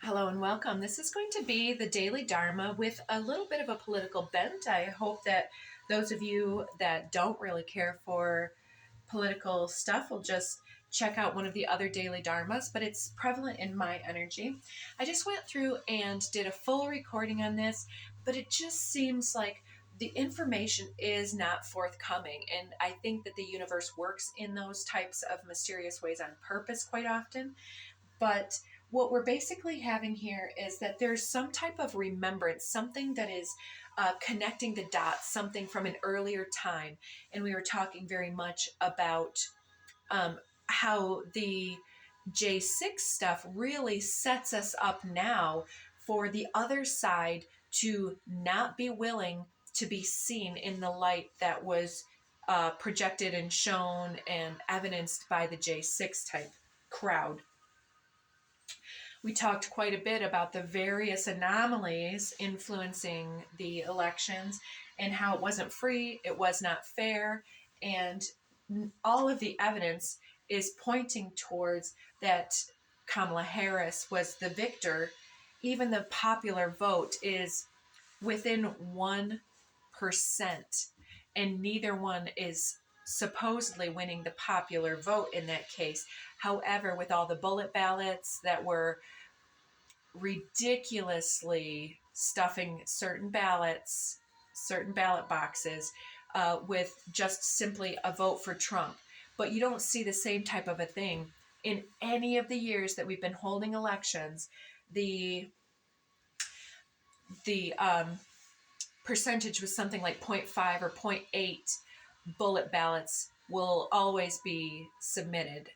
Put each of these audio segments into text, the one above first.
Hello and welcome. This is going to be the Daily Dharma with a little bit of a political bent. I hope that those of you that don't really care for political stuff will just check out one of the other Daily Dharmas, but it's prevalent in my energy. I just went through and did a full recording on this, but it just seems like the information is not forthcoming. And I think that the universe works in those types of mysterious ways on purpose quite often. But what we're basically having here is that there's some type of remembrance, something that is connecting the dots, something from an earlier time. And we were talking very much about how the J6 stuff really sets us up now for the other side to not be willing to be seen in the light that was projected and shown and evidenced by the J6 type crowd. We talked quite a bit about the various anomalies influencing the elections and how it wasn't free, it was not fair, and all of the evidence is pointing towards that Kamala Harris was the victor. Even the popular vote is within 1%, and neither one is supposedly winning the popular vote in that case. However, with all the bullet ballots that were ridiculously stuffing certain ballot boxes with just simply a vote for Trump. But you don't see the same type of a thing in any of the years that we've been holding elections. The percentage was something like 0.5 or 0.8 bullet ballots will always be submitted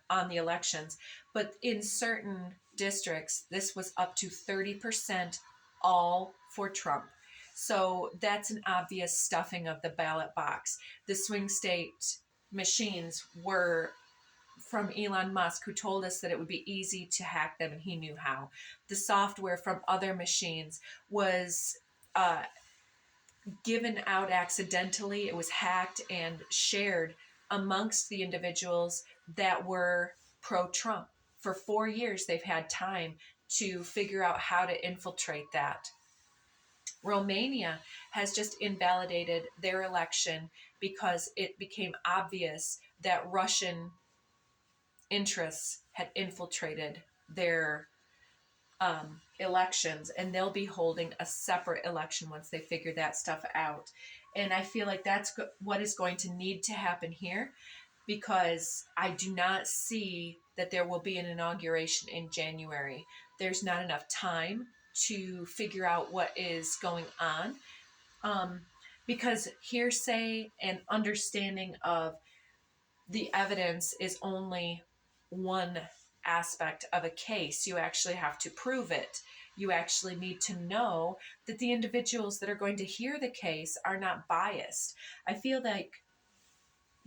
on the elections. But in certain districts, this was up to 30% all for Trump. So that's an obvious stuffing of the ballot box. The swing state machines were from Elon Musk, who told us that it would be easy to hack them and he knew how. The software from other machines was given out accidentally. It was hacked and shared amongst the individuals that were pro-Trump. For 4 years, they've had time to figure out how to infiltrate that. Romania has just invalidated their election because it became obvious that Russian interests had infiltrated their elections, and they'll be holding a separate election once they figure that stuff out. And I feel like that's what is going to need to happen here, because I do not see that there will be an inauguration in January. There's not enough time to figure out what is going on, because hearsay and understanding of the evidence is only one aspect of a case. You actually have to prove it. You actually need to know that the individuals that are going to hear the case are not biased. I feel like,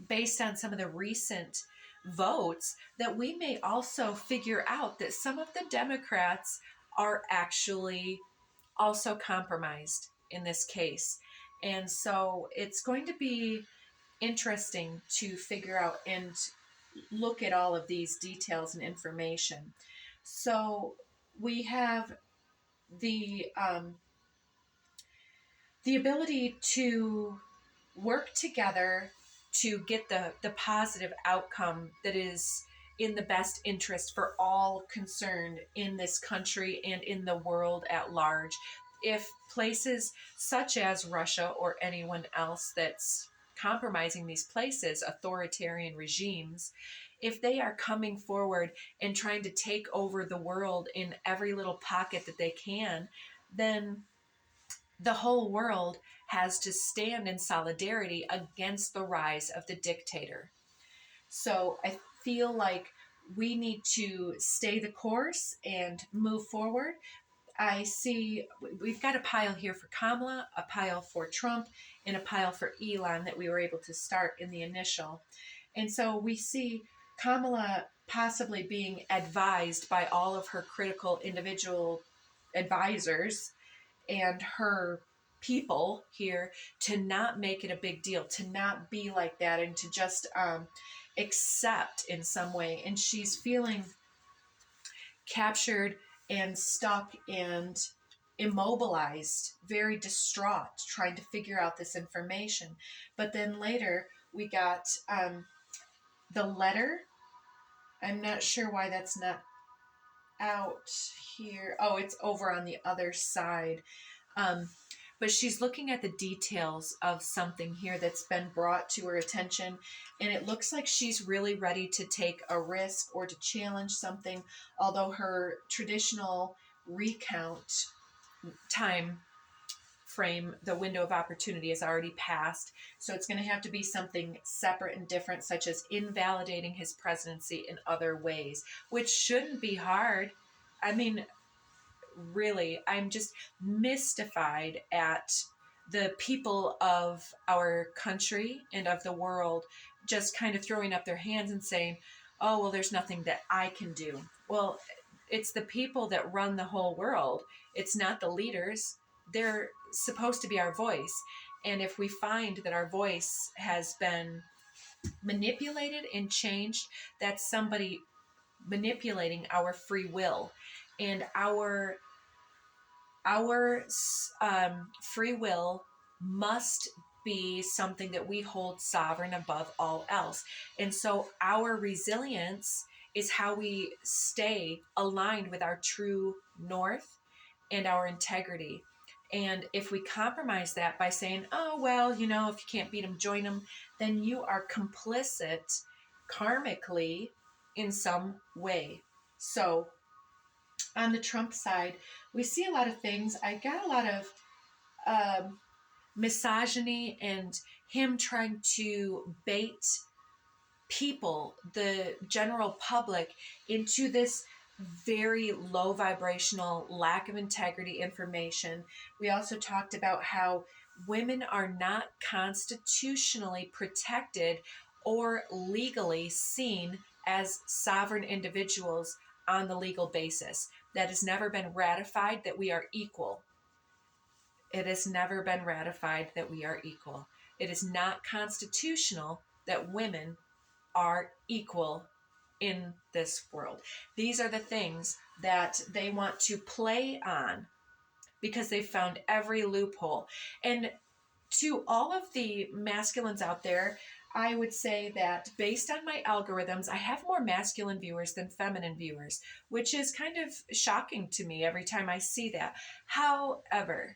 based on some of the recent votes, that we may also figure out that some of the Democrats are actually also compromised in this case. And so it's going to be interesting to figure out and look at all of these details and information. So we have the ability to work together to get the positive outcome that is in the best interest for all concerned in this country and in the world at large. If places such as Russia or anyone else that's compromising these places, authoritarian regimes, if they are coming forward and trying to take over the world in every little pocket that they can, then the whole world has to stand in solidarity against the rise of the dictator. So I feel like we need to stay the course and move forward. I see we've got a pile here for Kamala, a pile for Trump, and a pile for Elon that we were able to start in the initial. And so we see Kamala possibly being advised by all of her critical individual advisors and her people here to not make it a big deal, to not be like that, and to just accept in some way. And she's feeling captured and stuck and immobilized, very distraught, trying to figure out this information. But then later we got the letter. I'm not sure why that's not out here. Oh, it's over on the other side. Um, but she's looking at the details of something here that's been brought to her attention, and it looks like she's really ready to take a risk or to challenge something, although her traditional recount time frame, the window of opportunity, is already passed. So it's going to have to be something separate and different, such as invalidating his presidency in other ways, which shouldn't be hard. I mean, really, I'm just mystified at the people of our country and of the world just kind of throwing up their hands and saying, oh, well, there's nothing that I can do. Well, it's the people that run the whole world. It's not the leaders. They're supposed to be our voice. And if we find that our voice has been manipulated and changed, that's somebody manipulating our free will. And our free will must be something that we hold sovereign above all else. And so our resilience is how we stay aligned with our true north and our integrity. And if we compromise that by saying, oh, well, you know, if you can't beat them, join them, then you are complicit karmically in some way. So on the Trump side, we see a lot of things. I got a lot of misogyny and him trying to bait people, the general public, into this very low vibrational, lack of integrity information. We also talked about how women are not constitutionally protected or legally seen as sovereign individuals on the legal basis. That has never been ratified, that we are equal. It has never been ratified that we are equal. It is not constitutional that women are equal in this world. These are the things that they want to play on because they've found every loophole. And to all of the masculines out there, I would say that based on my algorithms, I have more masculine viewers than feminine viewers, which is kind of shocking to me every time I see that. However,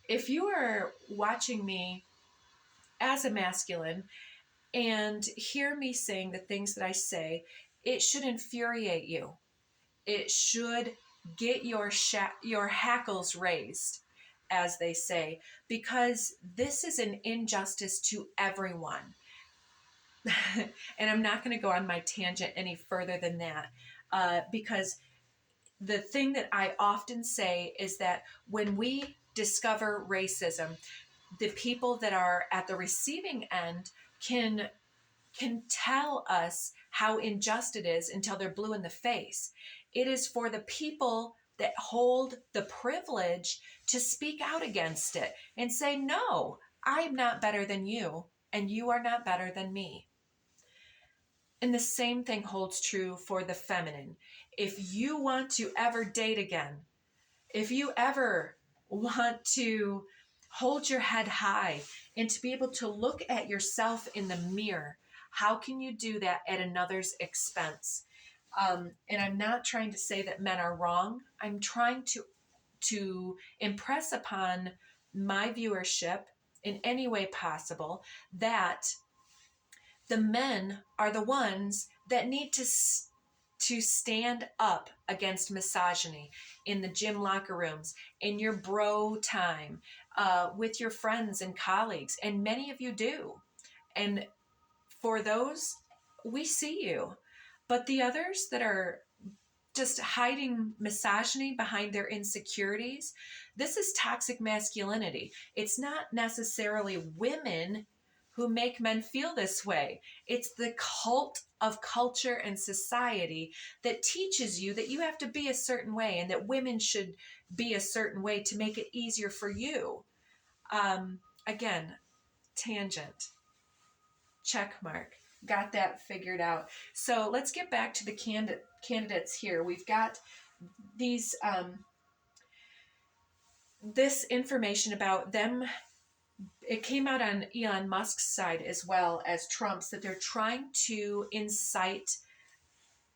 if you are watching me as a masculine and hear me saying the things that I say, it should infuriate you. It should get your hackles raised, as they say, because this is an injustice to everyone. And I'm not going to go on my tangent any further than that, because the thing that I often say is that when we discover racism, the people that are at the receiving end can tell us how unjust it is until they're blue in the face. It is for the people that hold the privilege to speak out against it and say, no, I'm not better than you, and you are not better than me. And the same thing holds true for the feminine. If you want to ever date again, if you ever want to hold your head high and to be able to look at yourself in the mirror, how can you do that at another's expense? And I'm not trying to say that men are wrong. I'm trying to impress upon my viewership in any way possible that the men are the ones that need to stand up against misogyny in the gym locker rooms, in your bro time, with your friends and colleagues, and many of you do. And for those, we see you. But the others that are just hiding misogyny behind their insecurities, this is toxic masculinity. It's not necessarily women who make men feel this way. It's the cult of culture and society that teaches you that you have to be a certain way and that women should be a certain way to make it easier for you. Again, tangent. Check mark. Got that figured out. So let's get back to the candidates here. We've got these this information about them, it came out on Elon Musk's side as well as Trump's, that they're trying to incite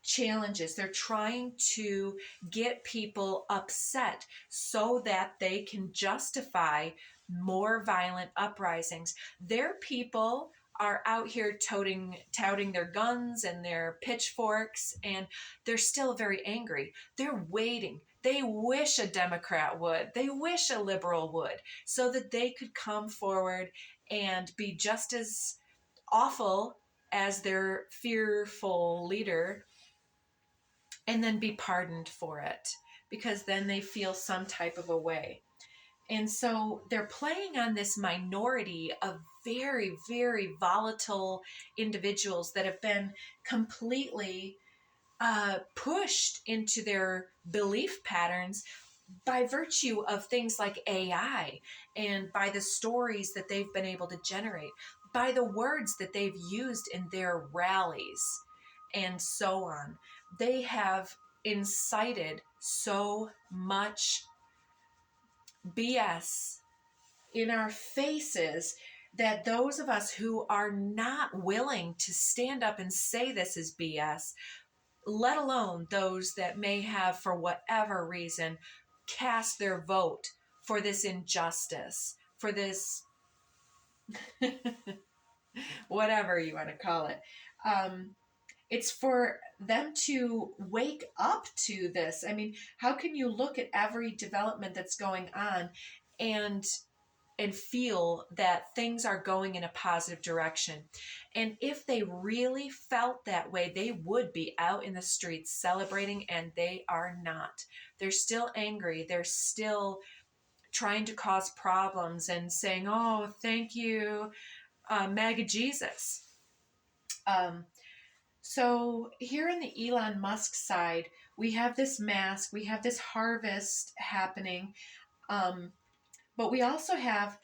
challenges. They're trying to get people upset so that they can justify more violent uprisings. Their people are out here touting their guns and their pitchforks, and they're still very angry. They're waiting. They wish a Democrat would. They wish a liberal would, so that they could come forward and be just as awful as their fearful leader, and then be pardoned for it, because then they feel some type of a way. And so they're playing on this minority of very, very volatile individuals that have been completely pushed into their belief patterns by virtue of things like AI, and by the stories that they've been able to generate, by the words that they've used in their rallies, and so on. They have incited so much BS in our faces that those of us who are not willing to stand up and say this is BS, let alone those that may have, for whatever reason, cast their vote for this injustice, for this whatever you want to call it. It's for them to wake up to this. I mean, how can you look at every development that's going on and feel that things are going in a positive direction? And if they really felt that way, they would be out in the streets celebrating, and they are not. They're still angry. They're still trying to cause problems and saying, oh, thank you, MAGA Jesus. So here in the Elon Musk side, we have this mask, we have this harvest happening, but we also have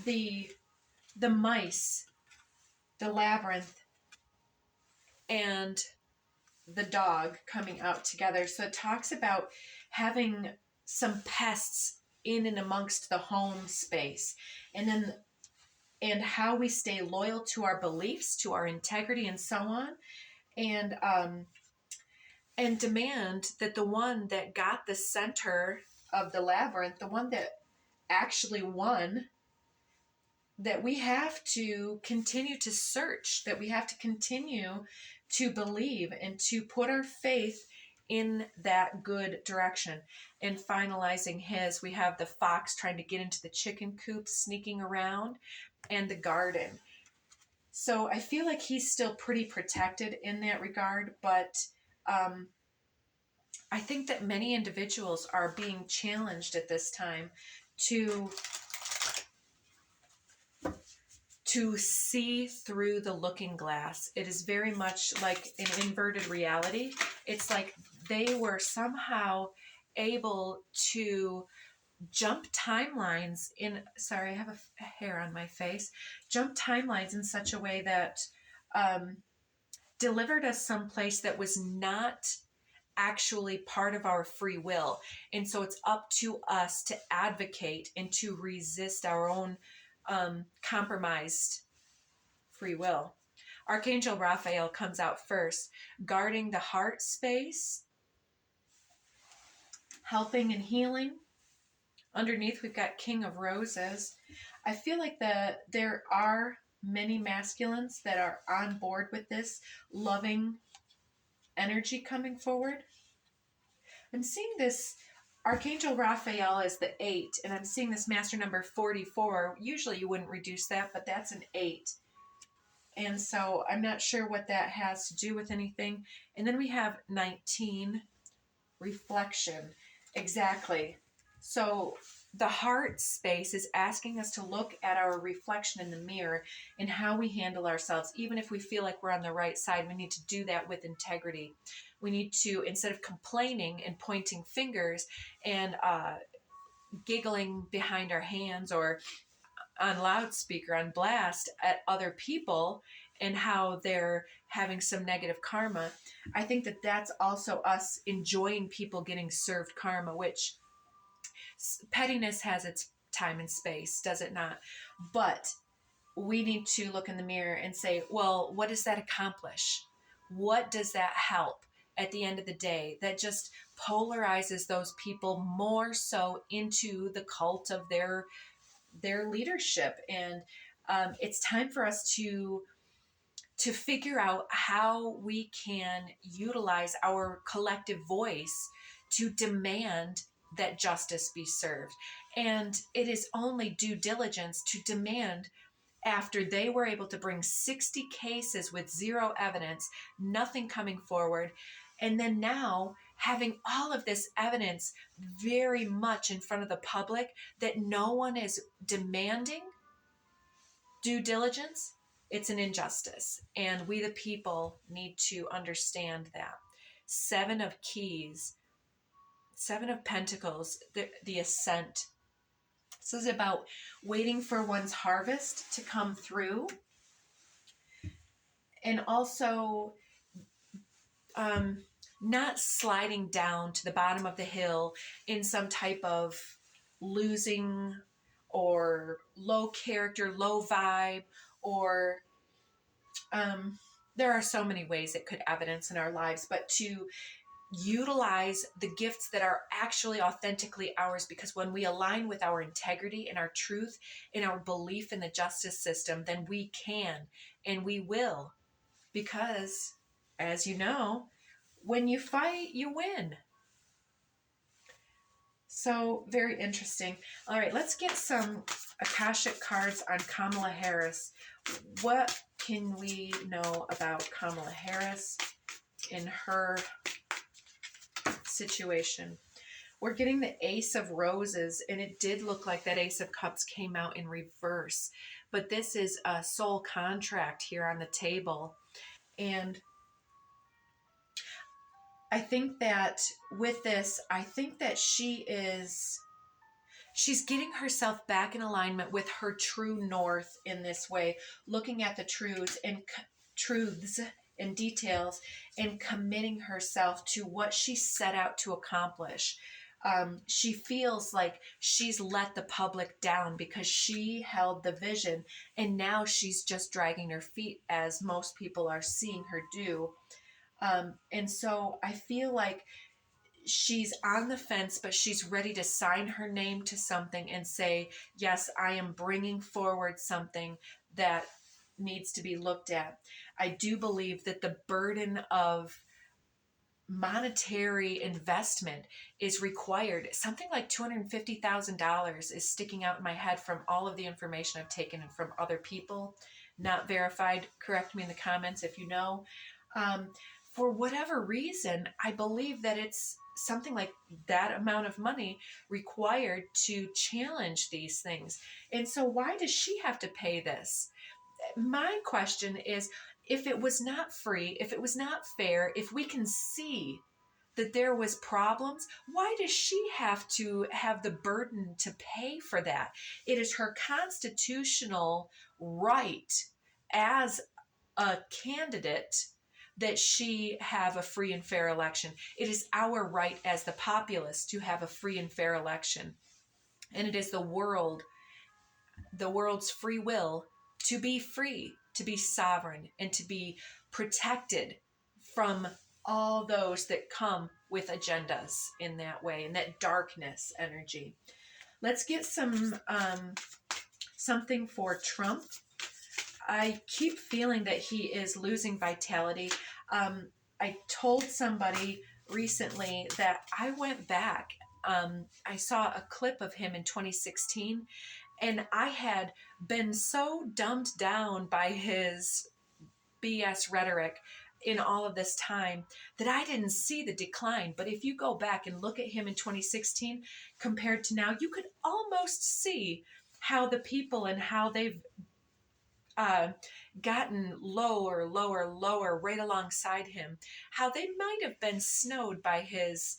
the mice, the labyrinth, and the dog coming out together. So it talks about having some pests in and amongst the home space, and how we stay loyal to our beliefs, to our integrity, and so on, and demand that the one that got the center of the labyrinth, the one that actually won, that we have to continue to search, that we have to continue to believe and to put our faith in that good direction. And finalizing his, we have the fox trying to get into the chicken coop, sneaking around, and the garden. So I feel like he's still pretty protected in that regard, but I think that many individuals are being challenged at this time to see through the looking glass. It is very much like an inverted reality. It's like they were somehow able to jump timelines in, sorry, I have a hair on my face, jump timelines in such a way that delivered us someplace that was not actually part of our free will. And so it's up to us to advocate and to resist our own compromised free will. Archangel Raphael comes out first, guarding the heart space, helping and healing. Underneath, we've got King of Roses. I feel like there are many masculines that are on board with this loving energy coming forward. I'm seeing this Archangel Raphael is the 8, and I'm seeing this master number 44. Usually you wouldn't reduce that, but that's an 8. And so I'm not sure what that has to do with anything. And then we have 19, reflection. Exactly. So the heart space is asking us to look at our reflection in the mirror and how we handle ourselves. Even if we feel like we're on the right side, we need to do that with integrity. We need to, instead of complaining and pointing fingers and giggling behind our hands or on loudspeaker, on blast at other people and how they're having some negative karma. I think that that's also us enjoying people getting served karma, which pettiness has its time and space, does it not? But we need to look in the mirror and say, well, what does that accomplish? What does that help at the end of the day? That just polarizes those people more so into the cult of their leadership. And it's time for us to figure out how we can utilize our collective voice to demand that justice be served. And it is only due diligence to demand, after they were able to bring 60 cases with zero evidence, nothing coming forward, and then now having all of this evidence very much in front of the public, that no one is demanding due diligence, it's an injustice. And we, the people, need to understand that. Seven of Keys, Seven of Pentacles, the Ascent. This is about waiting for one's harvest to come through. And also not sliding down to the bottom of the hill in some type of losing or low character, low vibe, or there are so many ways it could evidence in our lives, but to utilize the gifts that are actually authentically ours, because when we align with our integrity and our truth and our belief in the justice system, then we can and we will, because as you know, when you fight, you win. So very interesting. All right, let's get some Akashic cards on Kamala Harris. What can we know about Kamala Harris in her situation? We're getting the Ace of Roses, and it did look like that Ace of Cups came out in reverse. But this is a soul contract here on the table. And I think that with this, I think that she's getting herself back in alignment with her true north in this way, looking at the truths and details and committing herself to what she set out to accomplish. She feels like she's let the public down because she held the vision, and now she's just dragging her feet, as most people are seeing her do. And so I feel like she's on the fence, but she's ready to sign her name to something and say, yes, I am bringing forward something that needs to be looked at. I do believe that the burden of monetary investment is required. Something like $250,000 is sticking out in my head from all of the information I've taken and from other people, not verified. Correct me in the comments if you know. For whatever reason, I believe that it's something like that amount of money required to challenge these things. And so why does she have to pay this? My question is, if it was not free, if it was not fair, if we can see that there was problems, why does she have to have the burden to pay for that? It is her constitutional right as a candidate that she have a free and fair election. It is our right as the populace to have a free and fair election. And it is the world's free will to be free, to be sovereign, and to be protected from all those that come with agendas in that way, in that darkness energy. Let's get something for Trump. I keep feeling that he is losing vitality. I told somebody recently that I went back. I saw a clip of him in 2016, and I had been so dumbed down by his BS rhetoric in all of this time that I didn't see the decline. But if you go back and look at him in 2016 compared to now, you could almost see how the people and how they've gotten lower right alongside him, how they might have been snowed by his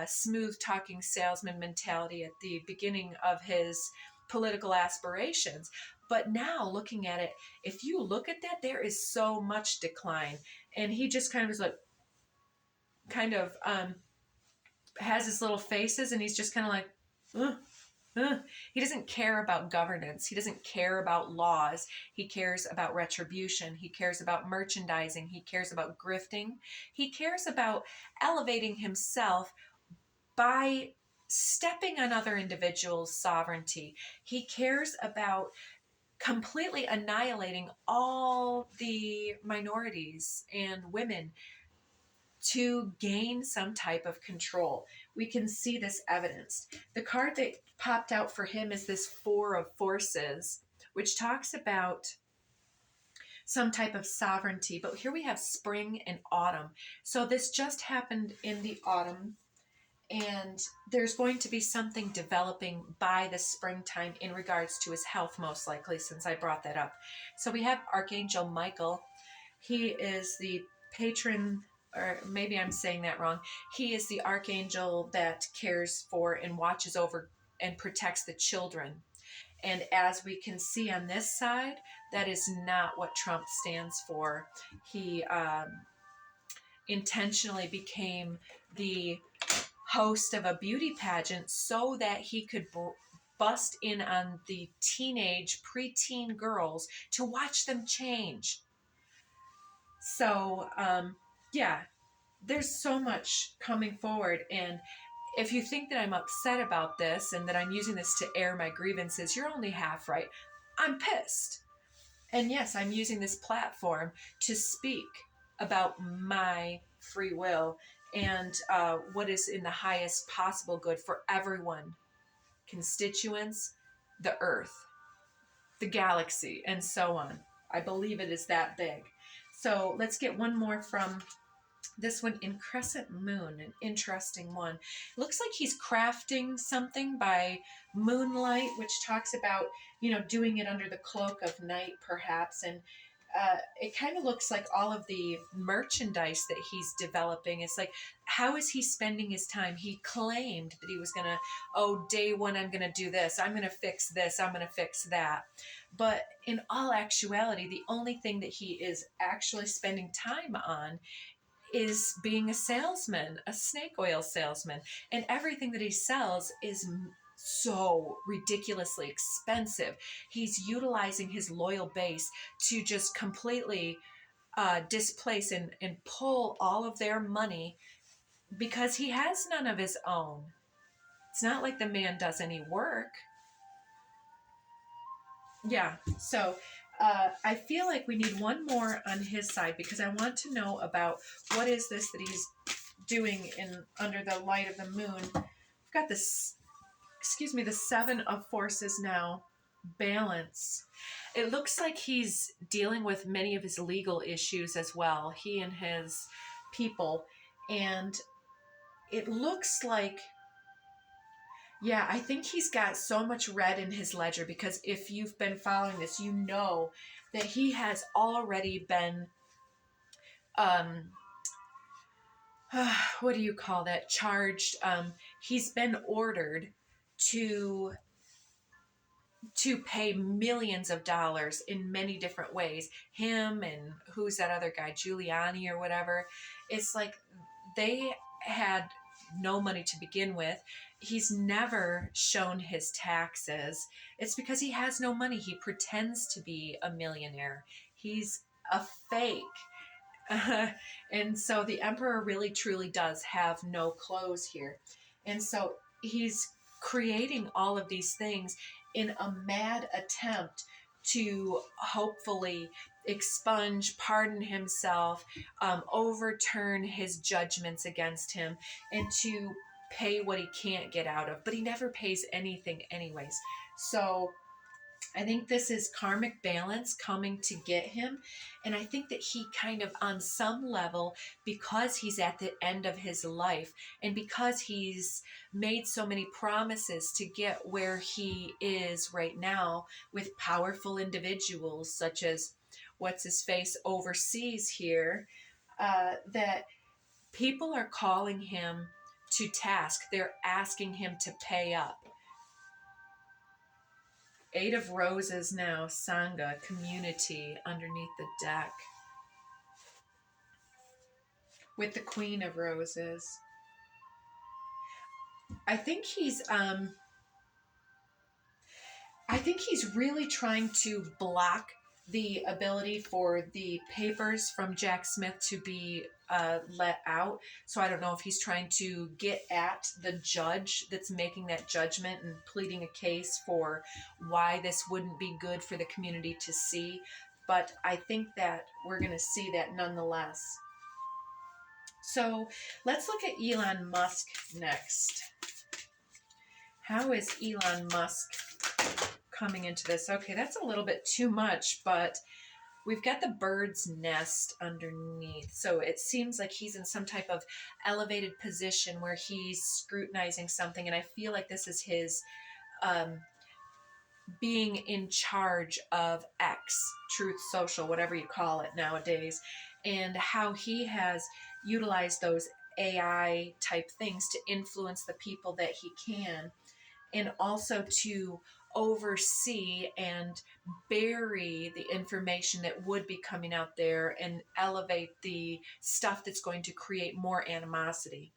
smooth talking salesman mentality at the beginning of his political aspirations. But now looking at it, if you look at that, there is so much decline. And he just kind of is like, kind of has his little faces, and he's just kind of like, he doesn't care about governance. He doesn't care about laws. He cares about retribution. He cares about merchandising. He cares about grifting. He cares about elevating himself by stepping on other individuals' sovereignty. He cares about completely annihilating all the minorities and women to gain some type of control. We can see this evidenced. The card that popped out for him is this Four of Forces, which talks about some type of sovereignty. But here we have spring and autumn. So this just happened in the autumn, and there's going to be something developing by the springtime in regards to his health, most likely, since I brought that up. So we have Archangel Michael. He is the patron, or maybe I'm saying that wrong. He is the archangel that cares for and watches over and protects the children. And as we can see on this side, that is not what Trump stands for. He intentionally became the host of a beauty pageant so that he could bust in on the teenage, preteen girls to watch them change. So, yeah, there's so much coming forward. And if you think that I'm upset about this and that I'm using this to air my grievances, you're only half right. I'm pissed. And yes, I'm using this platform to speak about my free will and what is in the highest possible good for everyone, constituents, the earth, the galaxy, and so on. I believe it is that big. So let's get one more from this one in Crescent Moon, an interesting one. Looks like he's crafting something by moonlight, which talks about, doing it under the cloak of night, perhaps. And it kind of looks like all of the merchandise that he's developing. It's like, how is he spending his time? He claimed that he was going to, day one, I'm going to do this. I'm going to fix this. I'm going to fix that. But in all actuality, the only thing that he is actually spending time on is being a salesman, a snake oil salesman. And everything that he sells is so ridiculously expensive. He's utilizing his loyal base to just completely displace and pull all of their money because he has none of his own. It's not like the man does any work. Yeah, so I feel like we need one more on his side because I want to know about what is this that he's doing under the light of the moon. We've got this, the Seven of Forces now. Balance. It looks like he's dealing with many of his legal issues as well, he and his people. And it looks like, I think he's got so much red in his ledger because if you've been following this, you know that he has already been, what do you call that? Charged. He's been ordered to pay millions of dollars in many different ways. Him and who's that other guy, Giuliani or whatever. It's like they had no money to begin with. He's never shown his taxes. It's because he has no money. He pretends to be a millionaire. He's a fake. And so the emperor really truly does have no clothes here. And so he's creating all of these things in a mad attempt to hopefully expunge, pardon himself, overturn his judgments against him, and to pay what he can't get out of. But he never pays anything anyways. So I think this is karmic balance coming to get him. And I think that he kind of, on some level, because he's at the end of his life and because he's made so many promises to get where he is right now with powerful individuals such as what's his face overseas here, that people are calling him to task. They're asking him to pay up. Eight of Roses now, Sangha, community underneath the deck. With the Queen of Roses. I think he's really trying to block the ability for the papers from Jack Smith to be let out. So I don't know if he's trying to get at the judge that's making that judgment and pleading a case for why this wouldn't be good for the community to see. But I think that we're going to see that nonetheless. So let's look at Elon Musk next. How is Elon Musk coming into this? Okay, that's a little bit too much, but we've got the bird's nest underneath. So it seems like he's in some type of elevated position where he's scrutinizing something. And I feel like this is his being in charge of X, Truth Social, whatever you call it nowadays, and how he has utilized those AI type things to influence the people that he can, and also to oversee and bury the information that would be coming out there and elevate the stuff that's going to create more animosity.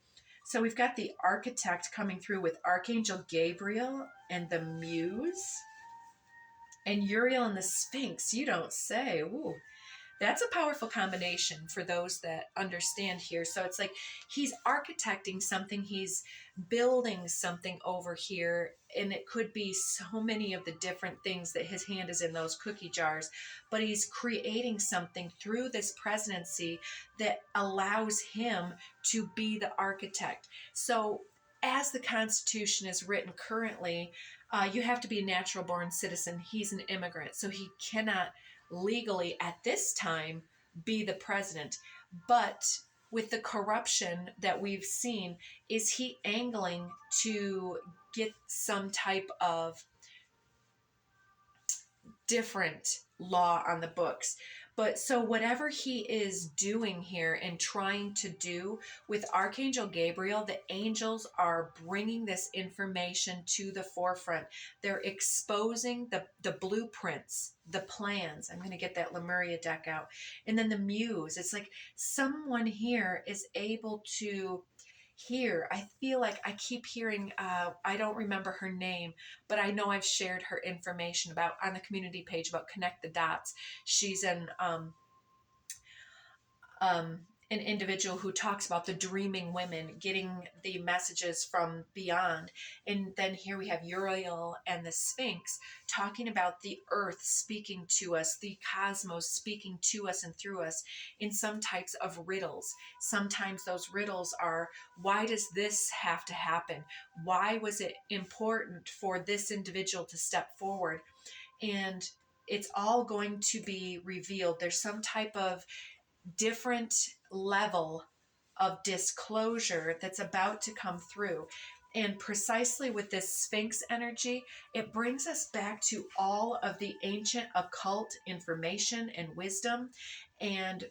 So we've got the architect coming through with Archangel Gabriel and the Muse. And Uriel and the Sphinx, you don't say. Ooh, that's a powerful combination for those that understand here. So it's like he's architecting something, he's building something over here, and it could be so many of the different things that his hand is in those cookie jars, but he's creating something through this presidency that allows him to be the architect. So as the Constitution is written currently, you have to be a natural born citizen. He's an immigrant, so he cannot legally at this time be the president. But with the corruption that we've seen, is he angling to get some type of different law on the books? But so whatever he is doing here and trying to do with Archangel Gabriel, the angels are bringing this information to the forefront. They're exposing the blueprints, the plans. I'm going to get that Lemuria deck out. And then the Muse. It's like someone here is able to hear. I feel like I keep hearing, I don't remember her name, but I know I've shared her information about on the community page about Connect the Dots. She's an individual who talks about the dreaming women getting the messages from beyond. And then here we have Uriel and the Sphinx talking about the earth speaking to us, the cosmos speaking to us and through us in some types of riddles. Sometimes those riddles are, why does this have to happen? Why was it important for this individual to step forward? And it's all going to be revealed. There's some type of different level of disclosure that's about to come through. And precisely with this Sphinx energy, it brings us back to all of the ancient occult information and wisdom. And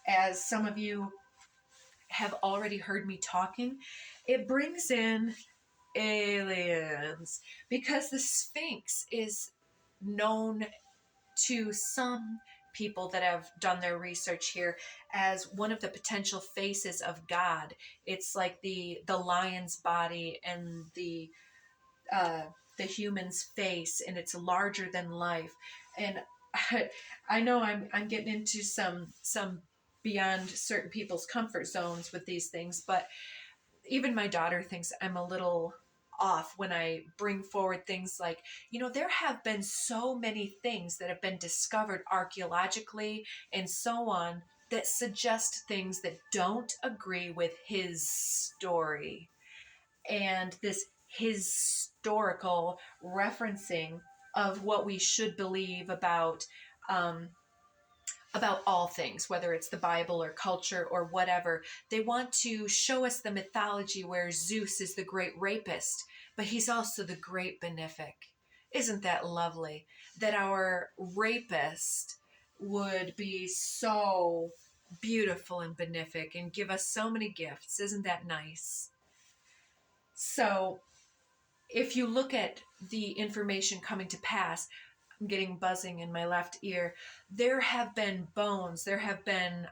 as some of you have already heard me talking, it brings in aliens, because the Sphinx is known to some people that have done their research here as one of the potential faces of God. It's like the lion's body and the human's face, and it's larger than life. And I know I'm getting into some beyond certain people's comfort zones with these things, but even my daughter thinks I'm a little off when I bring forward things like, there have been so many things that have been discovered archaeologically and so on that suggest things that don't agree with his story. And this historical referencing of what we should believe about all things, whether it's the Bible or culture or whatever. They want to show us the mythology where Zeus is the great rapist, but he's also the great benefic. Isn't that lovely? That our rapist would be so beautiful and benefic and give us so many gifts. Isn't that nice? So if you look at the information coming to pass, I'm getting buzzing in my left ear. There have been bones. There have been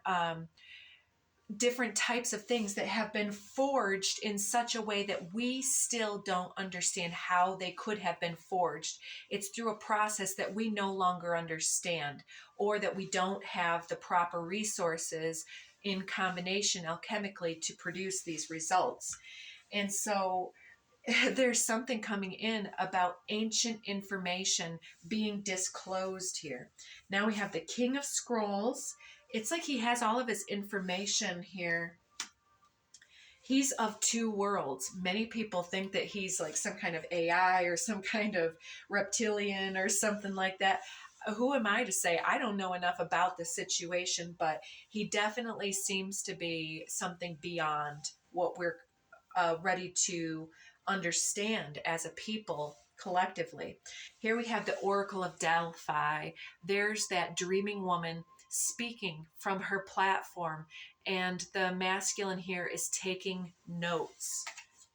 different types of things that have been forged in such a way that we still don't understand how they could have been forged. It's through a process that we no longer understand, or that we don't have the proper resources in combination alchemically to produce these results. And so there's something coming in about ancient information being disclosed here. Now we have the King of Scrolls. It's like he has all of his information here. He's of two worlds. Many people think that he's like some kind of AI or some kind of reptilian or something like that. Who am I to say? I don't know enough about the situation, but he definitely seems to be something beyond what we're ready to understand as a people collectively. Here we have the Oracle of Delphi. There's that dreaming woman speaking from her platform, and the masculine here is taking notes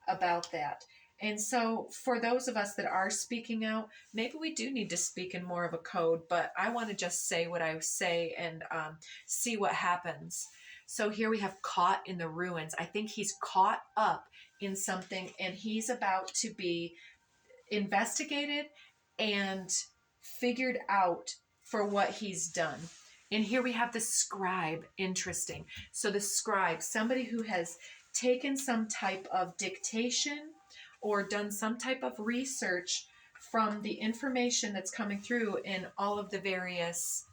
about that. And so for those of us that are speaking out, maybe we do need to speak in more of a code, but I want to just say what I say and see what happens. So here we have caught in the ruins. I think he's caught up in something, and he's about to be investigated and figured out for what he's done. And here we have the scribe. Interesting. So the scribe, somebody who has taken some type of dictation or done some type of research from the information that's coming through in all of the various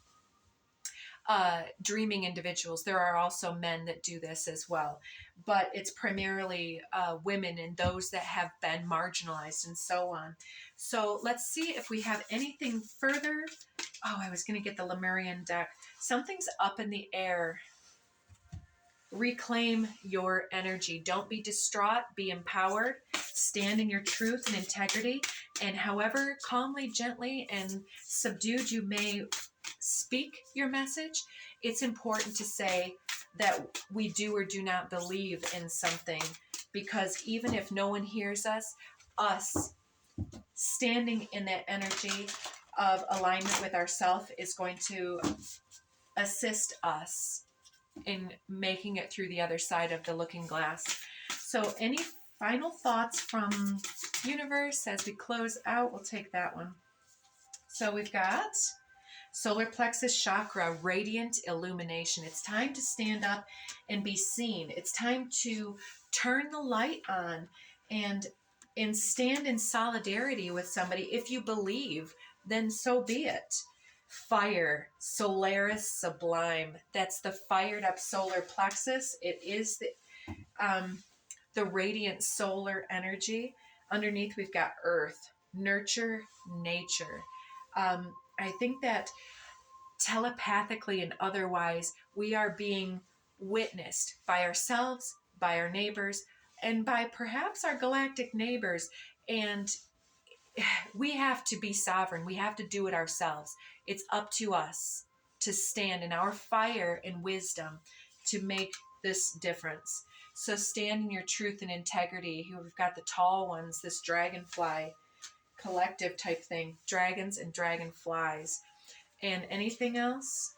dreaming individuals. There are also men that do this as well, but it's primarily women and those that have been marginalized and so on. So let's see if we have anything further. Oh, I was going to get the Lemurian deck. Something's up in the air. Reclaim your energy. Don't be distraught. Be empowered. Stand in your truth and integrity. And however calmly, gently, and subdued you may speak your message, it's important to say that we do or do not believe in something, because even if no one hears us standing in that energy of alignment with ourself is going to assist us in making it through the other side of the looking glass. So any final thoughts from universe as we close out? We'll take that one. So we've got solar plexus chakra, radiant illumination. It's time to stand up and be seen. It's time to turn the light on and stand in solidarity with somebody. If you believe, then so be it. Fire, Solaris Sublime. That's the fired up solar plexus. It is the radiant solar energy. Underneath we've got earth, nurture, nature. I think that telepathically and otherwise, we are being witnessed by ourselves, by our neighbors, and by perhaps our galactic neighbors. And we have to be sovereign. We have to do it ourselves. It's up to us to stand in our fire and wisdom to make this difference. So stand in your truth and integrity. Here we've got the tall ones, this dragonfly collective type thing, dragons and dragonflies. And anything else?